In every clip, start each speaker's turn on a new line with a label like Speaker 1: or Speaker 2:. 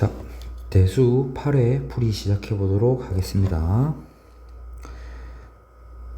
Speaker 1: 자, 대수 8회 풀이 시작해 보도록 하겠습니다.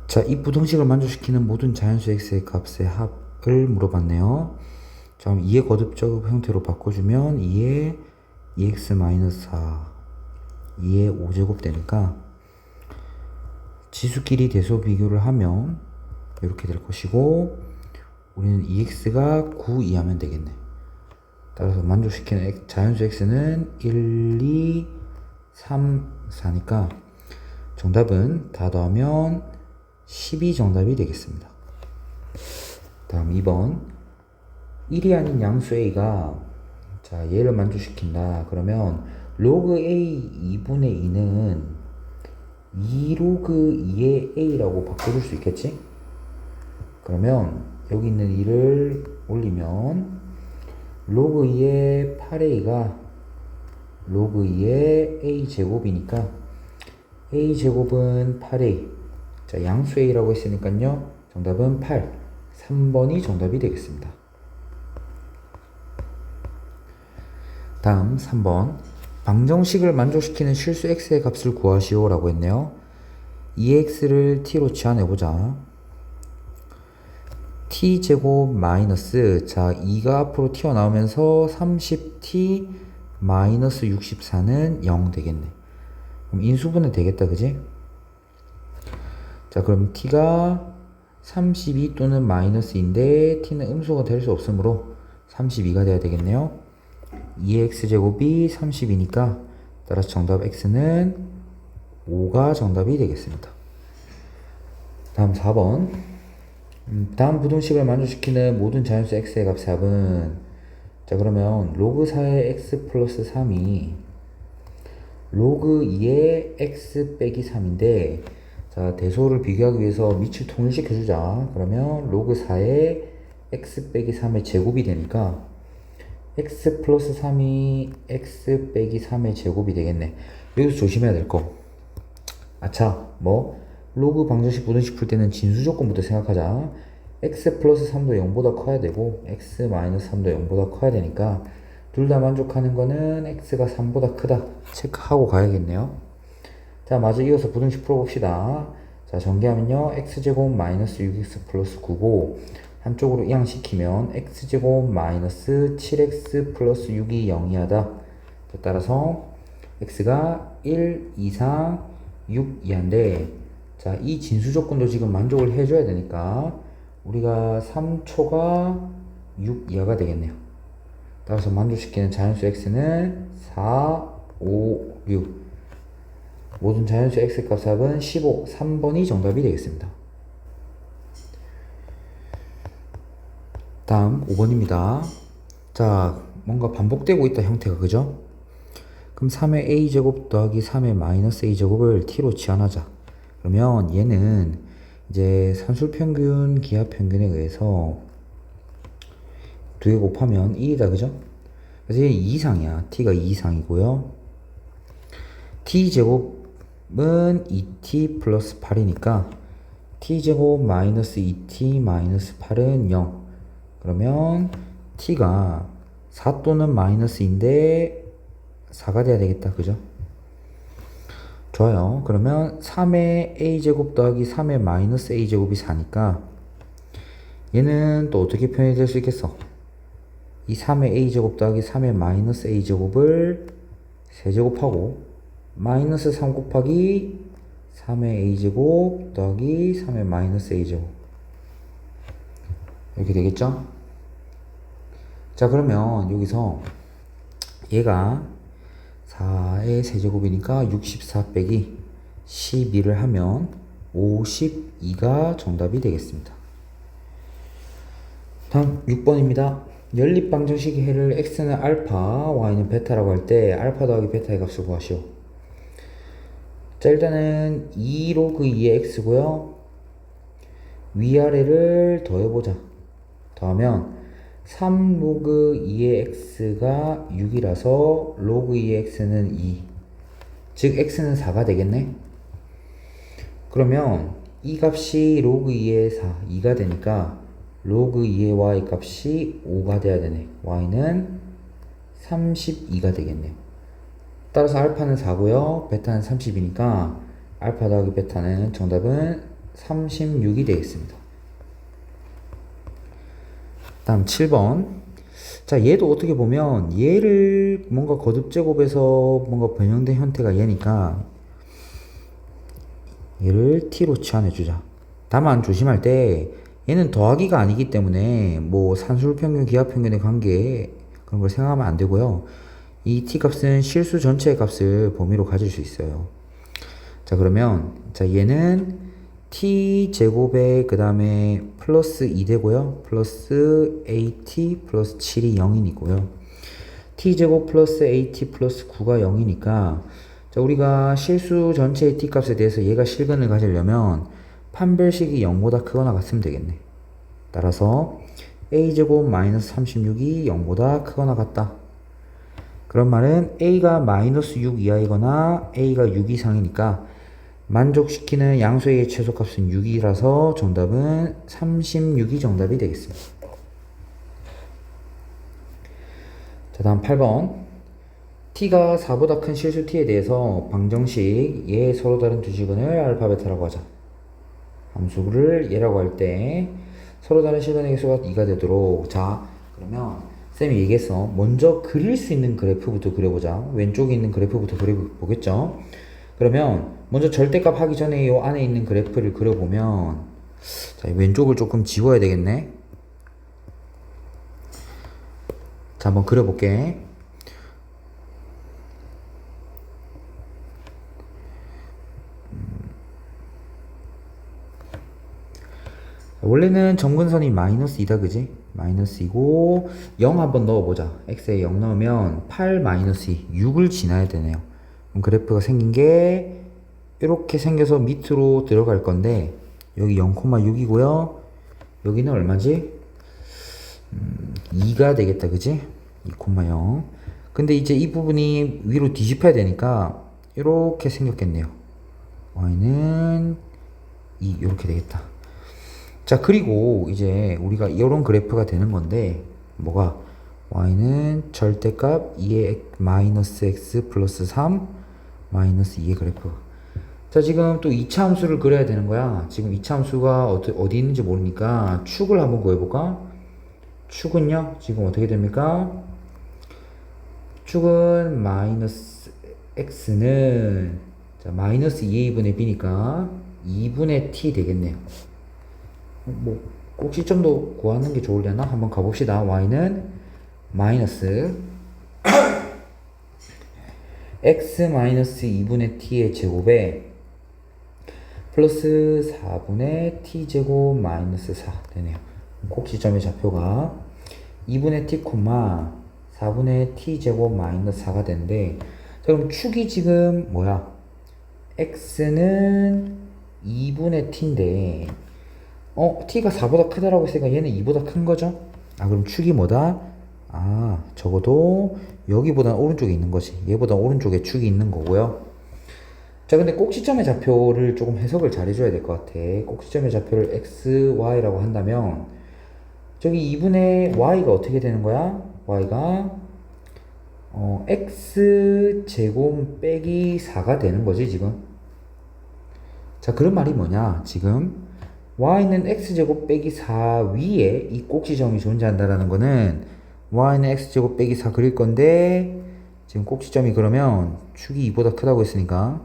Speaker 1: 자, 이 부등식을 만족시키는 모든 자연수 x의 값의 합을 물어봤네요. 자, 그럼 2의 거듭적 형태로 바꿔주면 2의 2x-4 2의 5제곱 되니까 지수끼리 대소 비교를 하면 이렇게 될 것이고, 우리는 2x가 9 이하면 되겠네. 따라서 만족시키는 자연수 x는 1, 2, 3, 4니까 정답은 다 더하면 12 정답이 되겠습니다. 다음 2번 1이 아닌 양수 a가 자 얘를 만족시킨다. 그러면 로그 a 2분의 2는 2 로그 2의 a라고 바꿔줄 수 있겠지? 그러면 여기 있는 2를 올리면 로그 2의 8a가 로그 2의 a제곱이니까 a제곱은 8a. 자, 양수 a라고 했으니까요. 정답은 8. 3번이 정답이 되겠습니다. 다음 3번 방정식을 만족시키는 실수 x의 값을 구하시오 라고 했네요. 2x를 t로 치환해보자. t제곱 마이너스, 자 2가 앞으로 튀어나오면서 30t 마이너스 64는 0 되겠네. 그럼 인수분해 되겠다, 그지? 자, 그럼 t가 32 또는 마이너스인데 t는 음수가 될 수 없으므로 32가 돼야 되겠네요. 2x제곱이 30이니까 따라서 정답 x는 5가 정답이 되겠습니다. 다음 4번 다음 부등식을 만족시키는 모든 자연수 x의 값의 합은, 자 그러면 로그 4의 x 플러스 3이 로그 2의 x 빼기 3인데, 자 대소를 비교하기 위해서 밑을 통일시켜주자. 그러면 로그 4의 x 빼기 3의 제곱이 되니까 x 플러스 3이 x 빼기 3의 제곱이 되겠네. 여기서 조심해야 될 거, 아차 로그 방정식 부등식 풀 때는 진수 조건부터 생각하자. x 플러스 3도 0보다 커야 되고 x 마이너스 3도 0보다 커야 되니까 둘 다 만족하는 거는 x가 3보다 크다 체크하고 가야겠네요. 자, 마저 이어서 부등식 풀어봅시다. 자, 전개하면요 x제곱 마이너스 6x 플러스 9고 한쪽으로 이항시키면 x제곱 마이너스 7x 플러스 6이 0이하다. 따라서 x가 1 이상 6 이하인데, 자, 이 진수 조건도 지금 만족을 해줘야 되니까 우리가 3초가 6 이하가 되겠네요. 따라서 만족시키는 자연수 x는 4, 5, 6. 모든 자연수 x 값 합은 15, 3번이 정답이 되겠습니다. 다음 5번입니다. 자, 뭔가 반복되고 있다 형태가, 그죠? 그럼 3의 a제곱 더하기 3의 마이너스 a제곱을 t로 치환하자. 그러면 얘는 이제 산술평균, 기하평균에 의해서 2개 곱하면 1이다, 그죠? 그래서 얘는 2이상이야. t가 2이상이고요. t제곱은 2t 플러스 8이니까 t제곱 마이너스 2t 마이너스 8은 0. 그러면 t가 4 또는 마이너스인데 4가 돼야 되겠다, 그죠? 좋아요. 그러면 3의 a제곱 더하기 3의 마이너스 a제곱이 4니까 얘는 또 어떻게 표현이 될 수 있겠어? 이 3의 a제곱 더하기 3의 마이너스 a제곱을 세제곱하고 마이너스 3 곱하기 3의 a제곱 더하기 3의 마이너스 a제곱 이렇게 되겠죠? 자, 그러면 여기서 얘가 4의 세제곱이니까 64 빼기 12를 하면 52가 정답이 되겠습니다. 다음 6번입니다. 연립방정식의 해를 x는 알파, y는 베타라고 할 때 알파 더하기 베타의 값을 구하시오. 자, 일단은 2 로그 2의 x고요. 위아래를 더해보자. 더하면 3 로그 2의 x가 6이라서 로그 2의 x는 2. 즉 x는 4가 되겠네. 그러면 이 값이 로그 2의 4, 2가 되니까 로그 2의 y 값이 5가 돼야 되네. y는 32가 되겠네요. 따라서 알파는 4고요. 베타는 30이니까 알파 더하기 베타는 정답은 36이 되겠습니다. 다음 7번. 자, 얘도 어떻게 보면 얘를 뭔가 거듭제곱해서 뭔가 변형된 형태가 얘니까 얘를 t로 치환해주자. 다만 조심할 때 얘는 더하기가 아니기 때문에 뭐 산술평균, 기하평균의 관계 그런 걸 생각하면 안 되고요. 이 t 값은 실수 전체의 값을 범위로 가질 수 있어요. 자, 그러면 자 얘는 t 제곱에 그 다음에 플러스 2 되고요. 플러스 at 플러스 7이 0이고요. t 제곱 플러스 at 플러스 9가 0이니까 자, 우리가 실수 전체의 t 값에 대해서 얘가 실근을 가지려면 판별식이 0보다 크거나 같으면 되겠네. 따라서 a제곱 마이너스 36이 0보다 크거나 같다. 그런 말은 a가 마이너스 6 이하이거나 a가 6 이상이니까 만족시키는 양수의 최소값은 6이라서 정답은 36이 정답이 되겠습니다. 자, 다음 8번. t가 4보다 큰 실수 t에 대해서 방정식 얘 서로 다른 두 직원을 알파 베타라고 하자. 함수를 얘라고 할 때 서로 다른 실근의 개수가 2가 되도록. 자, 그러면 쌤이 얘기했어. 먼저 그릴 수 있는 그래프부터 그려보자. 왼쪽에 있는 그래프부터 그려보겠죠. 그러면 먼저 절대값 하기 전에 이 안에 있는 그래프를 그려보면 자, 왼쪽을 조금 지워야 되겠네. 자, 한번 그려볼게. 원래는 점근선이 마이너스 2다, 그지? 마이너스 2고 0 한번 넣어보자. x에 0 넣으면 8 마이너스 2, 6을 지나야 되네요. 그럼 그래프가 생긴 게 이렇게 생겨서 밑으로 들어갈 건데 여기 0,6이고요. 여기는 얼마지? 2가 되겠다, 그지? 2,0. 근데 이제 이 부분이 위로 뒤집혀야 되니까 이렇게 생겼겠네요. y는 2 이렇게 되겠다. 자, 그리고 이제 우리가 이런 그래프가 되는 건데 뭐가 y는 절대값 2의 마이너스 x 플러스 3 마이너스 2의 그래프. 자, 지금 또 2차 함수를 그려야 되는 거야. 지금 2차 함수가 어디 있는지 모르니까 축을 한번 구해볼까? 축은요 지금 어떻게 됩니까? 축은 마이너스 x는 자, 마이너스 2의 2분의 b니까 2분의 t 되겠네요. 뭐 꼭지점도 구하는 게 좋으려나? 한번 가봅시다. y는 마이너스 x 마이너스 2분의 t의 제곱에 플러스 4분의 t 제곱 마이너스 4 되네요. 꼭지점의 좌표가 2분의 t, 4분의 t 제곱 마이너스 4가 되는데 자, 그럼 축이 지금 뭐야? x는 2분의 t인데 t가 4보다 크다라고 했으니까 얘는 2보다 큰 거죠? 아, 그럼 축이 뭐다? 아, 적어도 여기보다 오른쪽에 있는 거지. 얘보다 오른쪽에 축이 있는 거고요. 자, 근데 꼭지점의 좌표를 조금 해석을 잘 해줘야 될 것 같아. 꼭지점의 좌표를 x, y라고 한다면 저기 2분의 y가 어떻게 되는 거야? y가 x 제곱 빼기 4가 되는 거지 지금. 자, 그런 말이 뭐냐 지금 y는 x제곱 빼기 4 위에 이 꼭지점이 존재한다라는 거는 y는 x제곱 빼기 4 그릴 건데 지금 꼭지점이 그러면 축이 2보다 크다고 했으니까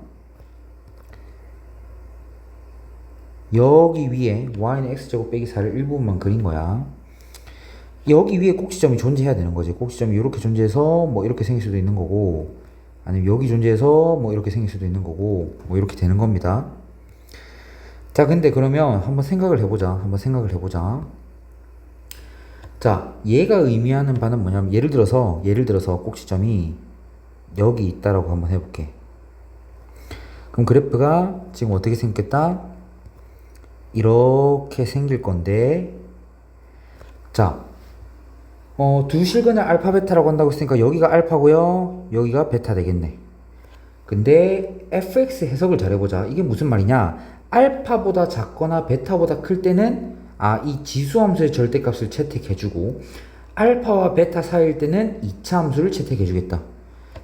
Speaker 1: 여기 위에 y는 x제곱 빼기 4를 일부분만 그린 거야. 여기 위에 꼭지점이 존재해야 되는 거지. 꼭지점이 이렇게 존재해서 뭐 이렇게 생길 수도 있는 거고 아니면 여기 존재해서 뭐 이렇게 생길 수도 있는 거고 뭐 이렇게 되는 겁니다. 자, 근데 그러면 한번 생각을 해보자. 자, 얘가 의미하는 바는 뭐냐면 예를 들어서 꼭지점이 여기 있다라고 한번 해볼게. 그럼 그래프가 지금 어떻게 생겼다? 이렇게 생길 건데 자, 두 실근을 알파 베타라고 한다고 했으니까 여기가 알파고요, 여기가 베타 되겠네. 근데 fx 해석을 잘 해보자. 이게 무슨 말이냐? 알파보다 작거나 베타보다 클 때는 이 지수함수의 절대값을 채택해주고 알파와 베타 사이일 때는 2차 함수를 채택해주겠다.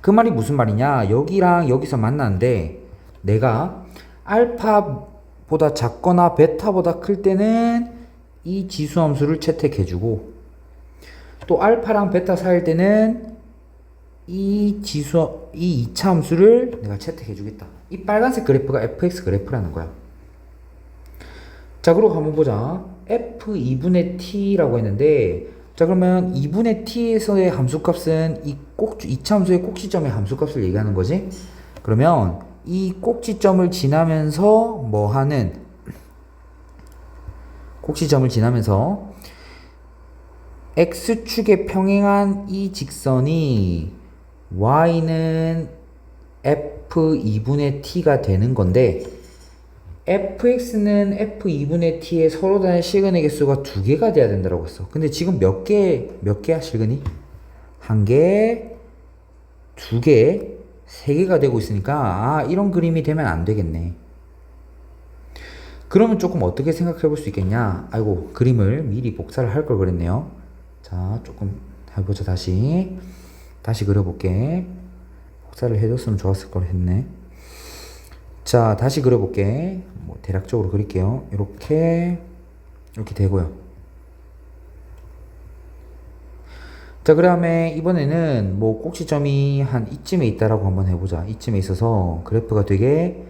Speaker 1: 그 말이 무슨 말이냐? 여기랑 여기서 만나는데 내가 알파보다 작거나 베타보다 클 때는 이 지수함수를 채택해주고 또 알파랑 베타 사이일 때는 이 2차 함수를 내가 채택해주겠다. 이 빨간색 그래프가 fx 그래프라는 거야. 자, 그리고 한번 보자. f2분의 t라고 했는데, 자, 그러면 2분의 t에서의 함수값은 이 2차 함수의 꼭지점의 함수값을 얘기하는 거지? 그러면 이 꼭지점을 지나면서 꼭지점을 지나면서 x축에 평행한 이 직선이 y는 f2분의 t가 되는 건데 fx는 f2분의 t에 서로 다른 실근의 개수가 2개가 돼야 된다고 했어. 근데 지금 몇 개야 실근이? 1개, 2개, 3개가 되고 있으니까 이런 그림이 되면 안 되겠네. 그러면 조금 어떻게 생각해 볼 수 있겠냐? 아이고, 그림을 미리 복사를 할 걸 그랬네요. 자, 조금 해보자. 다시 그려볼게. 복사를 해줬으면 좋았을 걸 했네. 자, 다시 그려볼게. 대략적으로 그릴게요. 이렇게 되고요. 자, 그 다음에 이번에는 꼭지점이 한 이쯤에 있다라고 한번 해보자. 이쯤에 있어서 그래프가 되게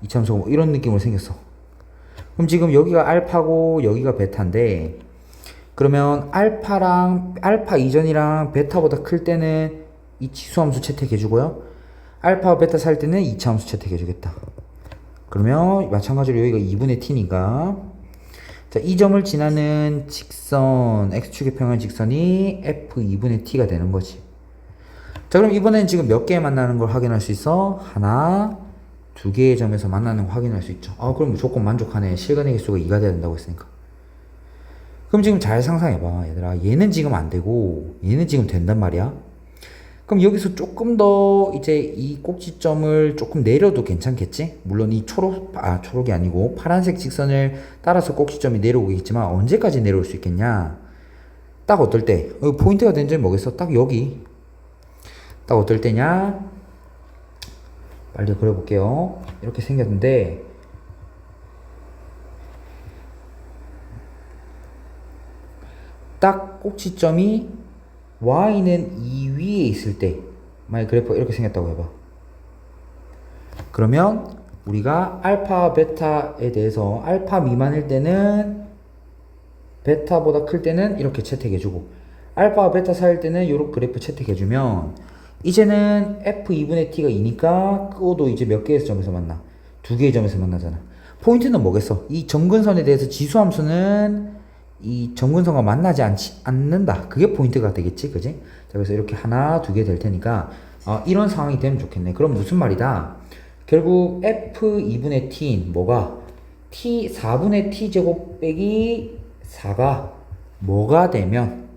Speaker 1: 이참수 이런 느낌으로 생겼어. 그럼 지금 여기가 알파고 여기가 베타인데, 그러면 알파 이전이랑 베타보다 클 때는 이 지수함수 채택해주고요. 알파 베타 살 때는 2차 함수 채택해주겠다. 그러면 마찬가지로 여기가 2분의 t니까, 자, 이 점을 지나는 직선, x축에 평행한 직선이 f2분의 t가 되는 거지. 자, 그럼 이번엔 지금 몇 개 만나는 걸 확인할 수 있어? 하나, 2개의 점에서 만나는 걸 확인할 수 있죠. 그럼 무조건 만족하네. 실근의 개수가 2가 돼야 된다고 했으니까. 그럼 지금 잘 상상해봐, 얘들아. 얘는 지금 안 되고, 얘는 지금 된단 말이야. 그럼 여기서 조금 더 이제 이 꼭지점을 조금 내려도 괜찮겠지? 물론 이 초록이 아니고 파란색 직선을 따라서 꼭지점이 내려오겠지만 언제까지 내려올 수 있겠냐? 딱 어떨 때? 포인트가 된 점이 뭐겠어? 딱 여기. 딱 어떨 때냐? 빨리 그려볼게요. 이렇게 생겼는데, 딱 꼭지점이 y는 2 위에 있을 때, 만약 그래프가 이렇게 생겼다고 해봐. 그러면 우리가 알파 베타에 대해서 알파 미만일 때는 베타보다 클 때는 이렇게 채택해주고, 알파 베타 사이일 때는 이렇게 그래프 채택해주면 이제는 f2분의 t가 2니까 그것도 이제 몇 개의 점에서 만나? 2개의 점에서 만나잖아. 포인트는 뭐겠어? 이 점근선에 대해서 지수함수는 이 점근선과 만나지 않는다. 그게 포인트가 되겠지, 그지? 자, 그래서 이렇게 하나, 2개 될 테니까 이런 상황이 되면 좋겠네. 그럼 무슨 말이다? 결국 f2분의 t인 t 4분의 t 제곱 빼기 4가 뭐가 되면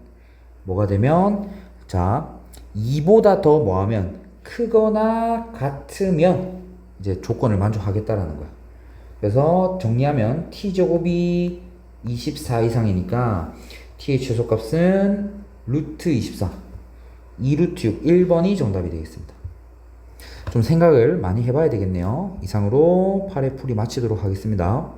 Speaker 1: 자, 2보다 더 뭐하면 크거나 같으면 이제 조건을 만족하겠다라는 거야. 그래서 정리하면 t 제곱이 24 이상이니까 t의 최소값은 루트 24, 2루트 6, 1번이 정답이 되겠습니다. 좀 생각을 많이 해봐야 되겠네요. 이상으로 8회 풀이 마치도록 하겠습니다.